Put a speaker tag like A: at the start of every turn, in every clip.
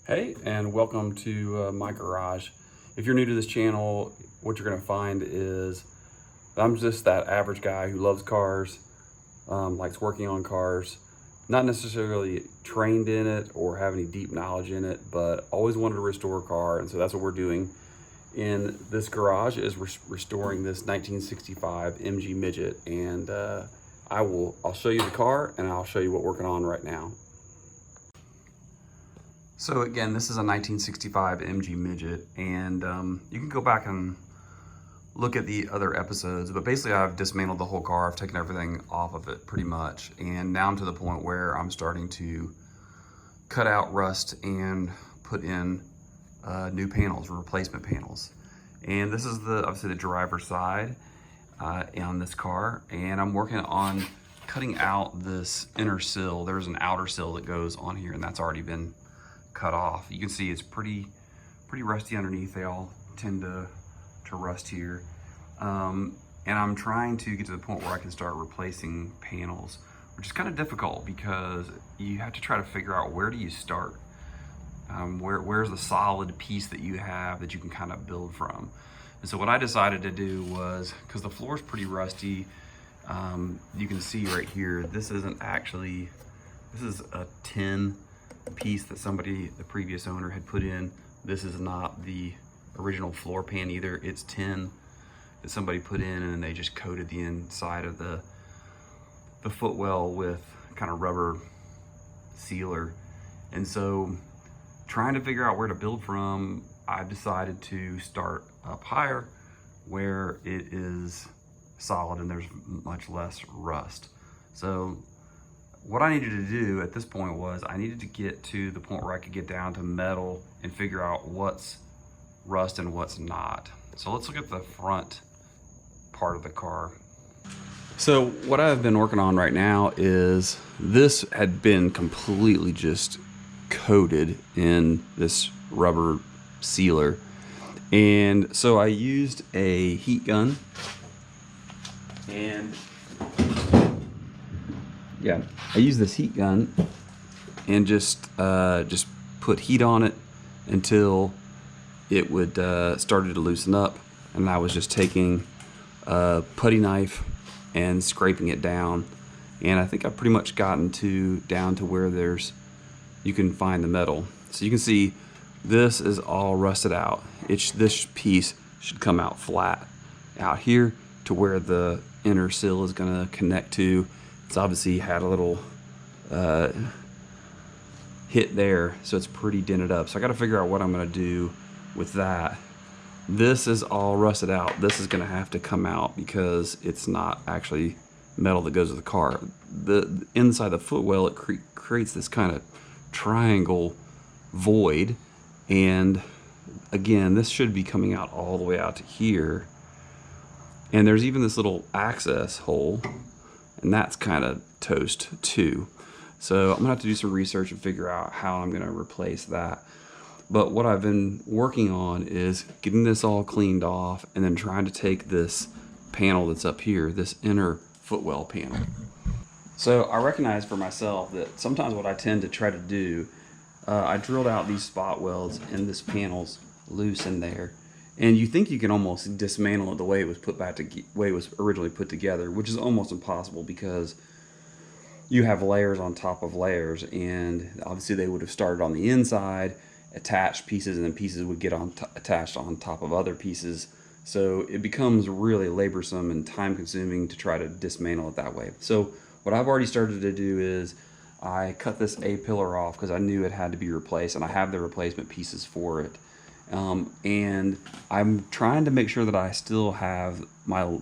A: Hey, and welcome to my garage. If you're new to this channel, what you're going to find is I'm just that average guy who loves cars, likes working on cars, not necessarily trained in it or have any deep knowledge in it, but always wanted to restore a car. And so that's what we're doing in this garage is restoring this 1965 MG Midget. And I'll show you the car and I'll show you what we're working on right now. So again, this is a 1965 MG Midget, and you can go back and look at the other episodes, but basically I've dismantled the whole car. I've taken everything off of it pretty much, and now I'm to the point where I'm starting to cut out rust and put in new panels, replacement panels. And this is obviously the driver's side on this car, and I'm working on cutting out this inner sill. There's an outer sill that goes on here, and that's already been cut off. You can see it's pretty rusty underneath. They all tend to rust here. And I'm trying to get to the point where I can start replacing panels, which is kind of difficult because you have to try to figure out where do you start. Where's the solid piece that you have that you can kind of build from. And so what I decided to do was, because the floor is pretty rusty, you can see right here, this is a tin piece that the previous owner had put in. This is not the original floor pan either. It's tin that somebody put in, and then they just coated the inside of the footwell with kind of rubber sealer. And so trying to figure out where to build from, I've decided to start up higher where it is solid and there's much less rust. So what I needed to do at this point was I needed to get to the point where I could get down to metal and figure out what's rust and what's not. So let's look at the front part of the car. So what I've been working on right now is this had been completely just coated in this rubber sealer. And so I used a heat gun and I used this heat gun and just put heat on it until it would started to loosen up, and I was just taking a putty knife and scraping it down, and I think I've pretty much gotten down to where you can find the metal. So you can see this is all rusted out. This piece should come out flat out here to where the inner sill is going to connect to. It's obviously had a little hit there, so it's pretty dented up. So I got to figure out what I'm going to do with that. This is all rusted out. This is going to have to come out because it's not actually metal that goes with the car. The inside the footwell, it creates this kind of triangle void, and again, this should be coming out all the way out to here. And there's even this little access hole, and that's kind of toast too. So I'm gonna have to do some research and figure out how I'm gonna replace that. But what I've been working on is getting this all cleaned off and then trying to take this panel that's up here, this inner footwell panel. So I recognize for myself that sometimes what I tend to try to do, I drilled out these spot welds and this panel's loose in there. And you think you can almost dismantle it the way it was way it was originally put together, which is almost impossible because you have layers on top of layers, and obviously they would have started on the inside, attached pieces, and then pieces would get attached on top of other pieces. So it becomes really laborsome and time-consuming to try to dismantle it that way. So what I've already started to do is I cut this A-pillar off because I knew it had to be replaced, and I have the replacement pieces for it. And I'm trying to make sure that I still have my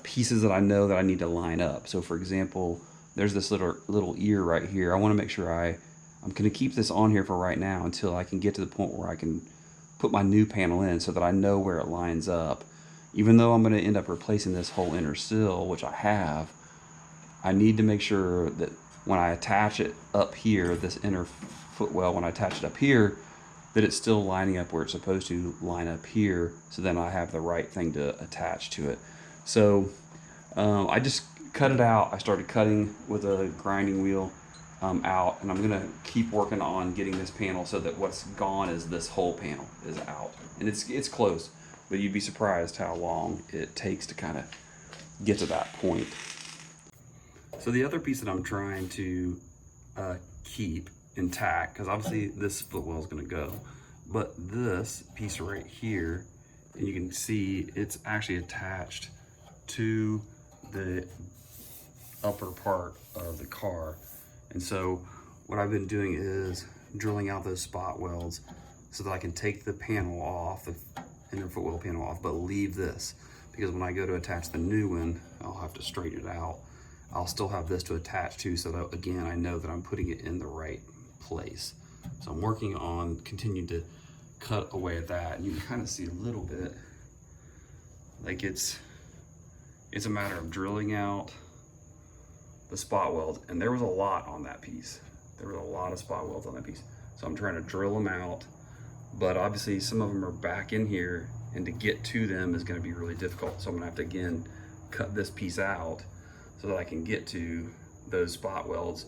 A: pieces that I know that I need to line up. So for example, there's this little ear right here. I want to make sure I'm going to keep this on here for right now until I can get to the point where I can put my new panel in so that I know where it lines up. Even though I'm going to end up replacing this whole inner sill, which I have, I need to make sure that when I attach it up here, this inner footwell, when I attach it up here, that it's still lining up where it's supposed to line up here, so then I have the right thing to attach to it. So I just cut it out. I started cutting with a grinding wheel out, and I'm gonna keep working on getting this panel so that what's gone is this whole panel is out. And it's close, but you'd be surprised how long it takes to kind of get to that point. So the other piece that I'm trying to keep intact, because obviously this footwell is going to go, but this piece right here, and you can see it's actually attached to the upper part of the car. And so what I've been doing is drilling out those spot welds so that I can take the panel off, the inner footwell panel off, but leave this, because when I go to attach the new one, I'll have to straighten it out. I'll still have this to attach to, so that again, I know that I'm putting it in the right place. So I'm working on continuing to cut away at that. And you can kind of see a little bit, like it's a matter of drilling out the spot welds. And there was a lot on that piece. There were a lot of spot welds on that piece. So I'm trying to drill them out, but obviously some of them are back in here, and to get to them is gonna be really difficult. So I'm gonna have to, again, cut this piece out so that I can get to those spot welds.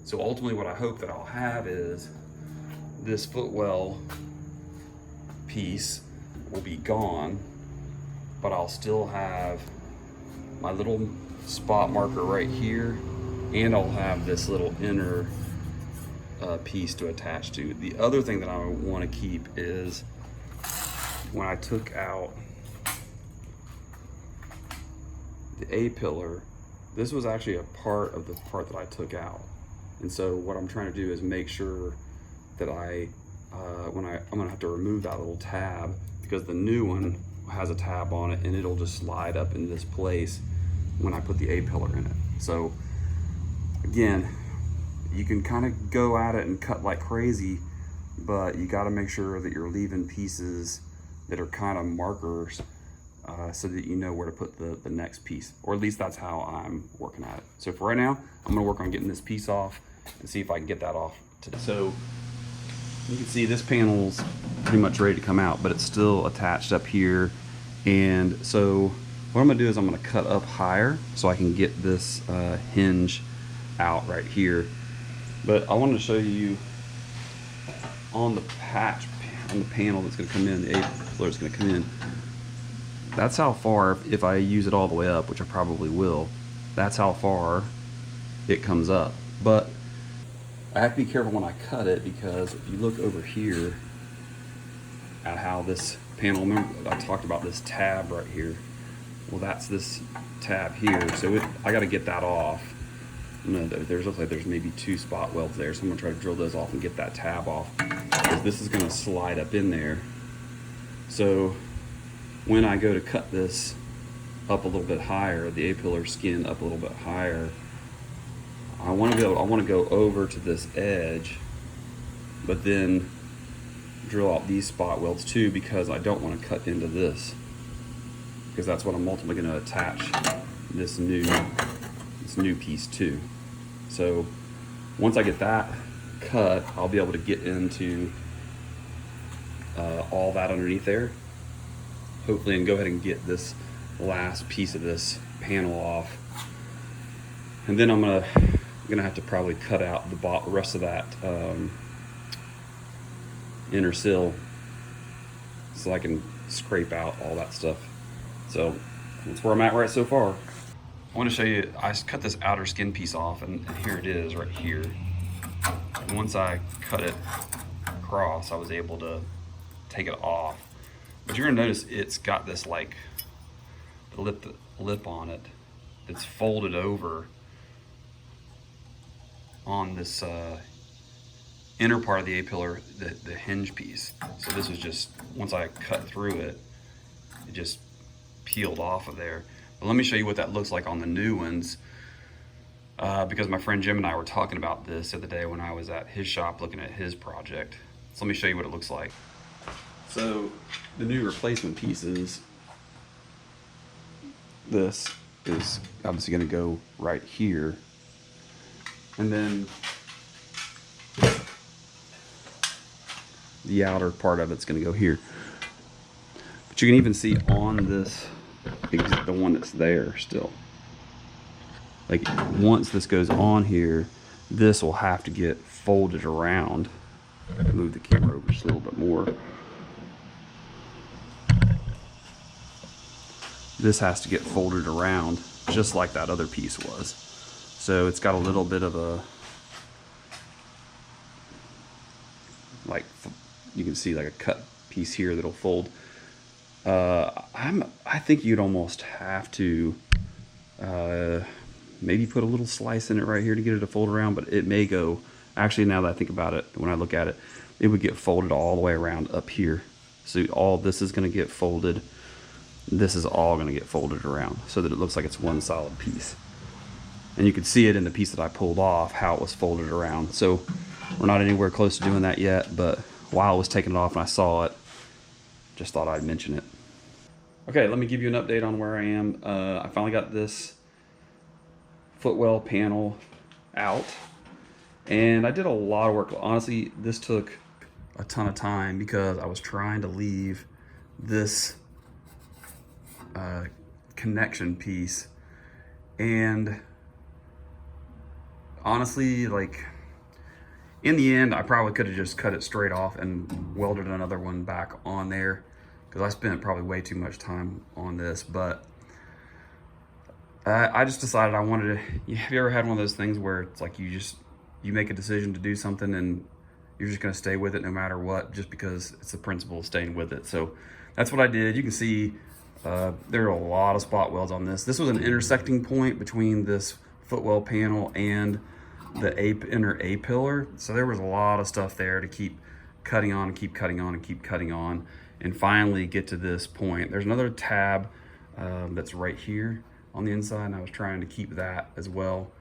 A: So ultimately what I hope that I'll have is this footwell piece will be gone, but I'll still have my little spot marker right here, and I'll have this little inner piece to attach to. The other thing that I want to keep is when I took out the A-pillar, this was actually a part of the part that I took out. And so what I'm trying to do is make sure that I'm gonna have to remove that little tab, because the new one has a tab on it and it'll just slide up in this place when I put the A-pillar in it. So again, you can kind of go at it and cut like crazy, but you got to make sure that you're leaving pieces that are kind of markers, so that you know where to put the next piece, or at least that's how I'm working at it. So for right now, I'm gonna work on getting this piece off and see if I can get that off today. So you can see this panel's pretty much ready to come out, but it's still attached up here. And so what I'm gonna do is I'm gonna cut up higher so I can get this hinge out right here. But I wanted to show you on the patch, on the panel that's gonna come in, the A-pillar is gonna come in. That's how far, if I use it all the way up, which I probably will, that's how far it comes up. But I have to be careful when I cut it, because if you look over here at how this panel, remember I talked about this tab right here. Well, that's this tab here. So I got to get that off. Looks like there's maybe 2 spot welds there. So I'm gonna try to drill those off and get that tab off, because this is gonna slide up in there. So when I go to cut this up a little bit higher, the A-pillar skin up a little bit higher, I want to go over to this edge, but then drill out these spot welds too, because I don't want to cut into this, because that's what I'm ultimately going to attach this new piece to. So once I get that cut, I'll be able to get into all that underneath there, hopefully, and go ahead and get this last piece of this panel off. And then I'm gonna have to probably cut out the rest of that inner sill, so I can scrape out all that stuff. So that's where I'm at right so far. I want to show you, I cut this outer skin piece off, and here it is right here. And once I cut it across, I was able to take it off. But you're gonna notice it's got this like lip on it that's folded over on this inner part of the A-pillar, the hinge piece. So this was just, once I cut through it, it just peeled off of there. But let me show you what that looks like on the new ones, because my friend Jim and I were talking about this the other day when I was at his shop looking at his project. So let me show you what it looks like. So the new replacement pieces, this is obviously going to go right here, and then the outer part of it's going to go here. But you can even see on this, the one that's there still, like once this goes on here, this will have to get folded around. Move the camera over just a little bit more. This has to get folded around just like that other piece was. So it's got a little bit of a, like, you can see like a cut piece here that'll fold. I think you'd almost have to maybe put a little slice in it right here to get it to fold around, but it may go, actually now that I think about it, when I look at it, it would get folded all the way around up here. So all this is going to get folded. This is all going to get folded around so that it looks like it's one solid piece. And you can see it in the piece that I pulled off, how it was folded around. So we're not anywhere close to doing that yet, but while I was taking it off and I saw it, just thought I'd mention it. Okay, let me give you an update on where I am. I finally got this Footwell panel out, and I did a lot of work. Honestly, this took a ton of time because I was trying to leave this connection piece, and honestly, like, in the end I probably could have just cut it straight off and welded another one back on there, because I spent probably way too much time on this. But I just decided I wanted to. Have you ever had one of those things where it's like you make a decision to do something and you're just going to stay with it no matter what, just because it's the principle of staying with it? So that's what I did. You can see there are a lot of spot welds on this. This was an intersecting point between this Footwell panel and the inner A pillar. So there was a lot of stuff there to keep cutting on and keep cutting on and keep cutting on, and finally get to this point. There's another tab that's right here on the inside, and I was trying to keep that as well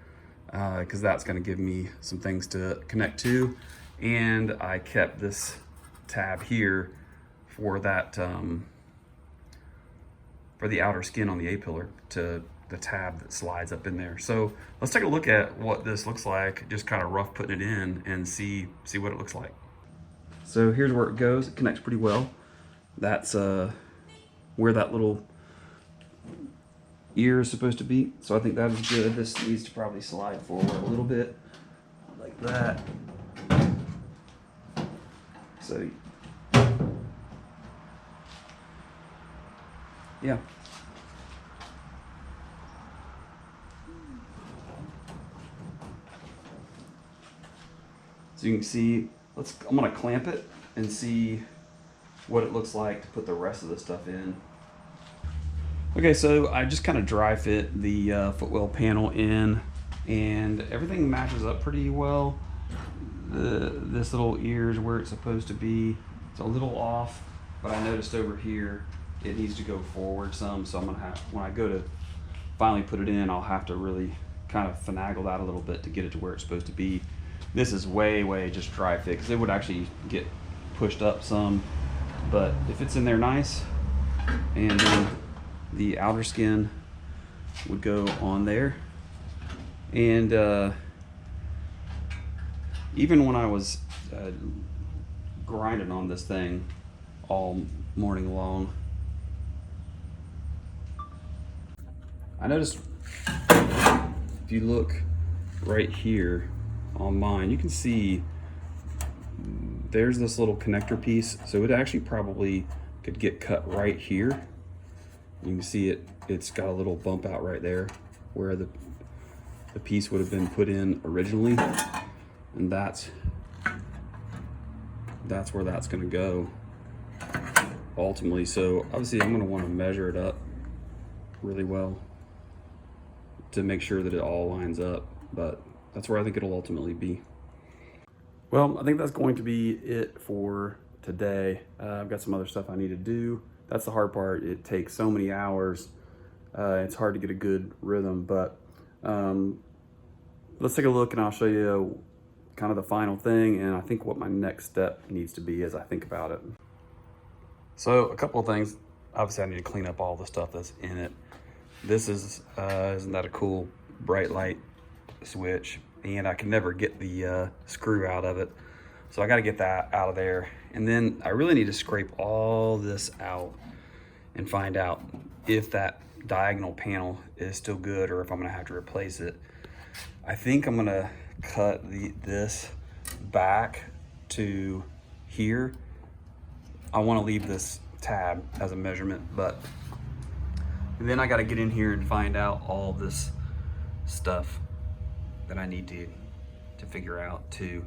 A: because that's going to give me some things to connect to. And I kept this tab here for that for the outer skin on the A pillar, to the tab that slides up in there. So let's take a look at what this looks like, just kind of rough putting it in, and see what it looks like. So here's where it goes. It connects pretty well. That's where that little ear is supposed to be. So I think that is good. This needs to probably slide forward a little bit, like that. So yeah. So you can see, I'm gonna clamp it and see what it looks like to put the rest of the stuff in. Okay, so I just kind of dry fit the Footwell panel in, and everything matches up pretty well. This little ear is where it's supposed to be. It's a little off, but I noticed over here it needs to go forward some, so I'm gonna have, when I go to finally put it in, I'll have to really kind of finagle that a little bit to get it to where it's supposed to be. This is way just dry fit, because it would actually get pushed up some, but if it's in there nice, and then the outer skin would go on there. And even when I was grinding on this thing all morning long, I noticed, if you look right here on mine, you can see there's this little connector piece. So it actually probably could get cut right here. You can see it's got a little bump out right there where the piece would have been put in originally, and that's where that's going to go ultimately. So obviously I'm going to want to measure it up really well to make sure that it all lines up, but that's where I think it'll ultimately be. Well, I think that's going to be it for today. I've got some other stuff I need to do. That's the hard part. It takes so many hours. It's hard to get a good rhythm, but let's take a look and I'll show you kind of the final thing, and I think what my next step needs to be as I think about it. So a couple of things. Obviously I need to clean up all the stuff that's in it. This is, isn't that a cool bright light switch? And I can never get the screw out of it. So I got to get that out of there. And then I really need to scrape all this out and find out if that diagonal panel is still good or if I'm going to have to replace it. I think I'm going to cut this back to here. I want to leave this tab as a measurement, but then I got to get in here and find out all this stuff that I need to figure out to